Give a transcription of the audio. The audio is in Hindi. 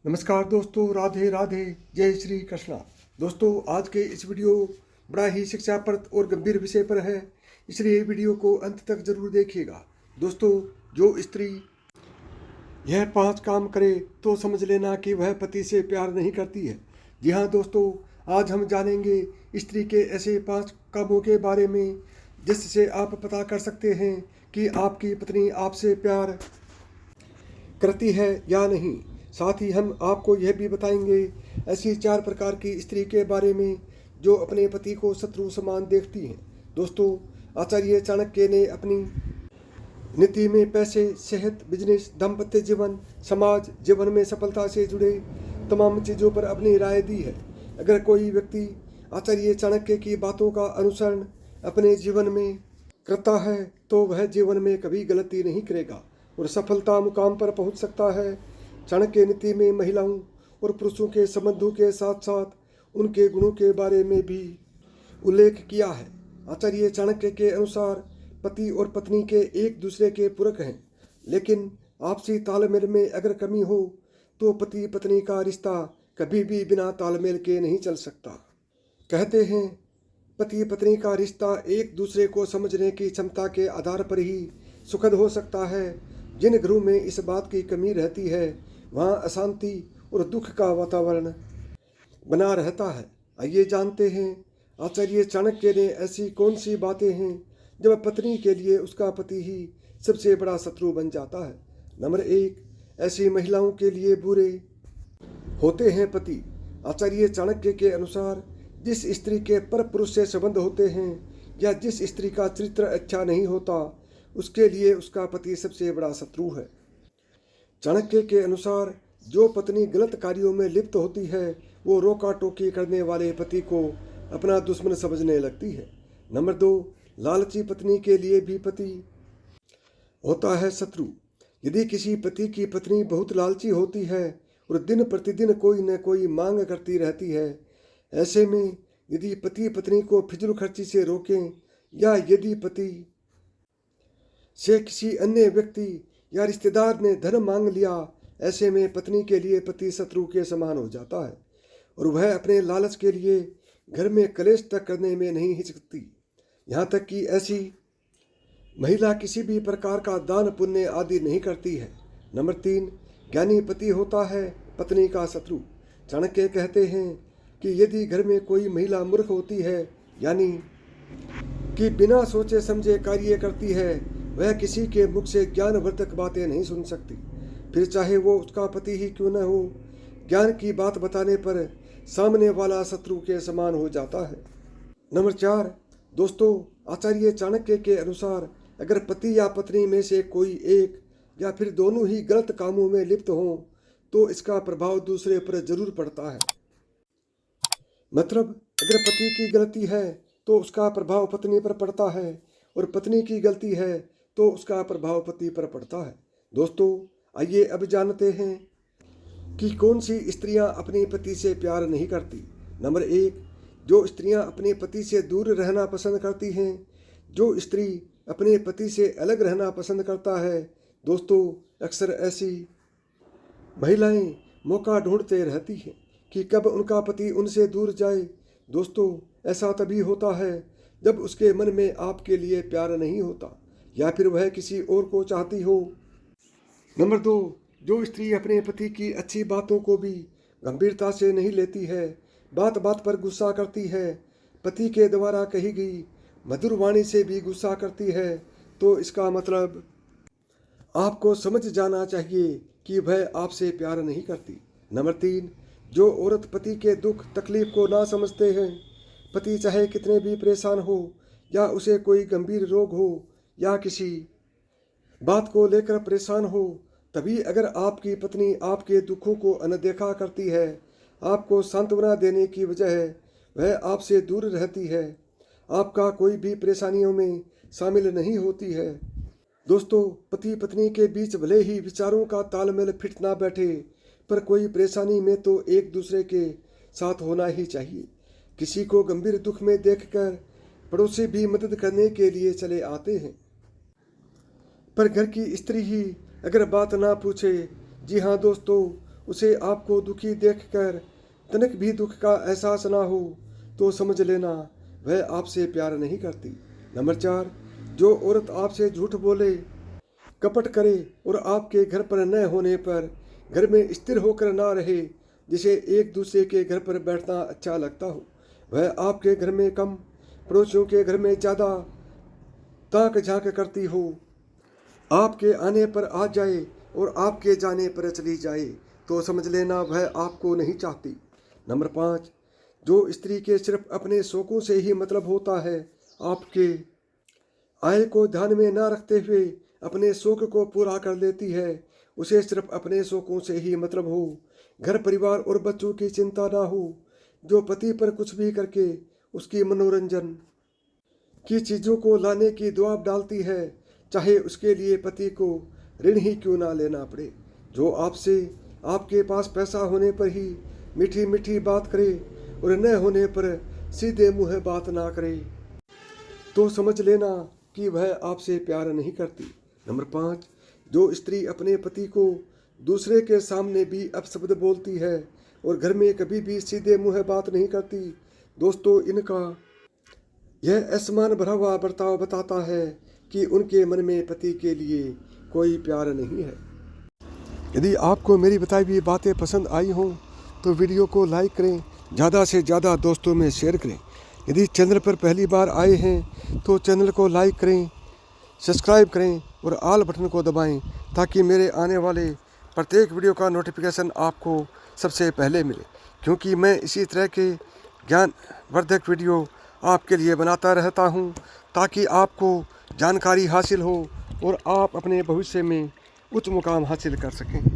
नमस्कार दोस्तों, राधे राधे, जय श्री कृष्णा। दोस्तों, आज के इस वीडियो बड़ा ही शिक्षाप्रद और गंभीर विषय पर है, इसलिए वीडियो को अंत तक जरूर देखिएगा। दोस्तों, जो स्त्री यह 5 काम करे तो समझ लेना कि वह पति से प्यार नहीं करती है। जी हाँ दोस्तों, आज हम जानेंगे स्त्री के ऐसे 5 कामों के बारे में जिससे आप पता कर सकते हैं कि आपकी पत्नी आपसे प्यार करती है या नहीं। साथ ही हम आपको यह भी बताएंगे ऐसी 4 प्रकार की स्त्री के बारे में जो अपने पति को शत्रु समान देखती हैं। दोस्तों, आचार्य चाणक्य ने अपनी नीति में पैसे, सेहत, बिजनेस, दाम्पत्य जीवन, समाज जीवन में सफलता से जुड़े तमाम चीज़ों पर अपनी राय दी है। अगर कोई व्यक्ति आचार्य चाणक्य की बातों का अनुसरण अपने जीवन में करता है तो वह जीवन में कभी गलती नहीं करेगा और सफलता मुकाम पर पहुंच सकता है। चाणक्य नीति में महिलाओं और पुरुषों के संबंधों के साथ साथ उनके गुणों के बारे में भी उल्लेख किया है। आचार्य चाणक्य के अनुसार पति और पत्नी के एक दूसरे के पूरक हैं, लेकिन आपसी तालमेल में अगर कमी हो तो पति पत्नी का रिश्ता कभी भी बिना तालमेल के नहीं चल सकता। कहते हैं पति पत्नी का रिश्ता एक दूसरे को समझने की क्षमता के आधार पर ही सुखद हो सकता है। जिन घरों में इस बात की कमी रहती है वहाँ अशांति और दुख का वातावरण बना रहता है। आइए जानते हैं आचार्य चाणक्य ने ऐसी कौन सी बातें हैं जब पत्नी के लिए उसका पति ही सबसे बड़ा शत्रु बन जाता है। नंबर 1, ऐसी महिलाओं के लिए बुरे होते हैं पति। आचार्य चाणक्य के अनुसार जिस स्त्री के पर पुरुष से संबंध होते हैं या जिस स्त्री का चरित्र अच्छा नहीं होता उसके लिए उसका पति सबसे बड़ा शत्रु है। चाणक्य के अनुसार जो पत्नी गलत कार्यों में लिप्त होती है वो रोका टोकी करने वाले पति को अपना दुश्मन समझने लगती है। नंबर 2, लालची पत्नी के लिए भी पति होता है शत्रु। यदि किसी पति की पत्नी बहुत लालची होती है और दिन प्रतिदिन कोई न कोई मांग करती रहती है, ऐसे में यदि पति पत्नी को फिजूल खर्ची से रोकें या यदि पति से किसी अन्य व्यक्ति या रिश्तेदार ने धन मांग लिया, ऐसे में पत्नी के लिए पति शत्रु के समान हो जाता है और वह अपने लालच के लिए घर में कलेश तक करने में नहीं हिचकती। यहाँ तक कि ऐसी महिला किसी भी प्रकार का दान पुण्य आदि नहीं करती है। नंबर 3, ज्ञानी पति होता है पत्नी का शत्रु। चाणक्य कहते हैं कि यदि घर में कोई महिला मूर्ख होती है, यानी कि बिना सोचे समझे कार्य करती है, वह किसी के मुख से ज्ञानवर्धक बातें नहीं सुन सकती, फिर चाहे वो उसका पति ही क्यों न हो। ज्ञान की बात बताने पर सामने वाला शत्रु के समान हो जाता है। नंबर 4, दोस्तों, आचार्य चाणक्य के अनुसार अगर पति या पत्नी में से कोई एक या फिर दोनों ही गलत कामों में लिप्त हों तो इसका प्रभाव दूसरे पर जरूर पड़ता है। मतलब अगर पति की गलती है तो उसका प्रभाव पत्नी पर पड़ता है और पत्नी की गलती है तो उसका प्रभाव पति पर पड़ता है। दोस्तों, आइए अब जानते हैं कि कौन सी स्त्रियां अपने पति से प्यार नहीं करती। नंबर 1, जो स्त्रियां अपने पति से दूर रहना पसंद करती हैं। जो स्त्री अपने पति से अलग रहना पसंद करता है, दोस्तों, अक्सर ऐसी महिलाएं मौका ढूंढते रहती हैं कि कब उनका पति उनसे दूर जाए। दोस्तों, ऐसा तभी होता है जब उसके मन में आपके लिए प्यार नहीं होता या फिर वह किसी और को चाहती हो। नंबर 2, जो स्त्री अपने पति की अच्छी बातों को भी गंभीरता से नहीं लेती है, बात बात पर गुस्सा करती है, पति के द्वारा कही गई मधुर वाणी से भी गुस्सा करती है, तो इसका मतलब आपको समझ जाना चाहिए कि वह आपसे प्यार नहीं करती। नंबर 3, जो औरत पति के दुख तकलीफ को ना समझते हैं, पति चाहे कितने भी परेशान हो या उसे कोई गंभीर रोग हो या किसी बात को लेकर परेशान हो, तभी अगर आपकी पत्नी आपके दुखों को अनदेखा करती है, आपको सांत्वना देने की बजाय वह आपसे दूर रहती है, आपका कोई भी परेशानियों में शामिल नहीं होती है। दोस्तों, पति पत्नी के बीच भले ही विचारों का तालमेल फिट ना बैठे, पर कोई परेशानी में तो एक दूसरे के साथ होना ही चाहिए। किसी को गंभीर दुख में देखकर पड़ोसी भी मदद करने के लिए चले आते हैं, पर घर की स्त्री ही अगर बात ना पूछे, जी हाँ दोस्तों, उसे आपको दुखी देखकर तनिक भी दुख का एहसास ना हो तो समझ लेना वह आपसे प्यार नहीं करती। नंबर 4, जो औरत आपसे झूठ बोले, कपट करे और आपके घर पर न होने पर घर में स्थिर होकर ना रहे, जिसे एक दूसरे के घर पर बैठना अच्छा लगता हो, वह आपके घर में कम, पड़ोसियों के घर में ज़्यादा ताक झांक करती हो, आपके आने पर आ जाए और आपके जाने पर चली जाए, तो समझ लेना वह आपको नहीं चाहती। नंबर 5, जो स्त्री के सिर्फ अपने शौकों से ही मतलब होता है, आपके आय को ध्यान में न रखते हुए अपने शौक को पूरा कर लेती है, उसे सिर्फ अपने शौकों से ही मतलब हो, घर परिवार और बच्चों की चिंता ना हो, जो पति पर कुछ भी करके उसकी मनोरंजन की चीज़ों को लाने की दबाव डालती है, चाहे उसके लिए पति को ऋण ही क्यों ना लेना पड़े, जो आपसे आपके पास पैसा होने पर ही मीठी मीठी बात करे और न होने पर सीधे मुँह बात ना करे, तो समझ लेना कि वह आपसे प्यार नहीं करती। नंबर 5, जो स्त्री अपने पति को दूसरे के सामने भी अपशब्द बोलती है और घर में कभी भी सीधे मुँह बात नहीं करती, दोस्तों इनका यह असमान भरा हुआ बर्ताव बताता है कि उनके मन में पति के लिए कोई प्यार नहीं है। यदि आपको मेरी बताई हुई बातें पसंद आई हों तो वीडियो को लाइक करें, ज़्यादा से ज़्यादा दोस्तों में शेयर करें। यदि चैनल पर पहली बार आए हैं तो चैनल को लाइक करें, सब्सक्राइब करें और ऑल बटन को दबाएं, ताकि मेरे आने वाले प्रत्येक वीडियो का नोटिफिकेशन आपको सबसे पहले मिले, क्योंकि मैं इसी तरह के ज्ञानवर्धक वीडियो आपके लिए बनाता रहता हूं, ताकि आपको जानकारी हासिल हो और आप अपने भविष्य में उच्च मुकाम हासिल कर सकें।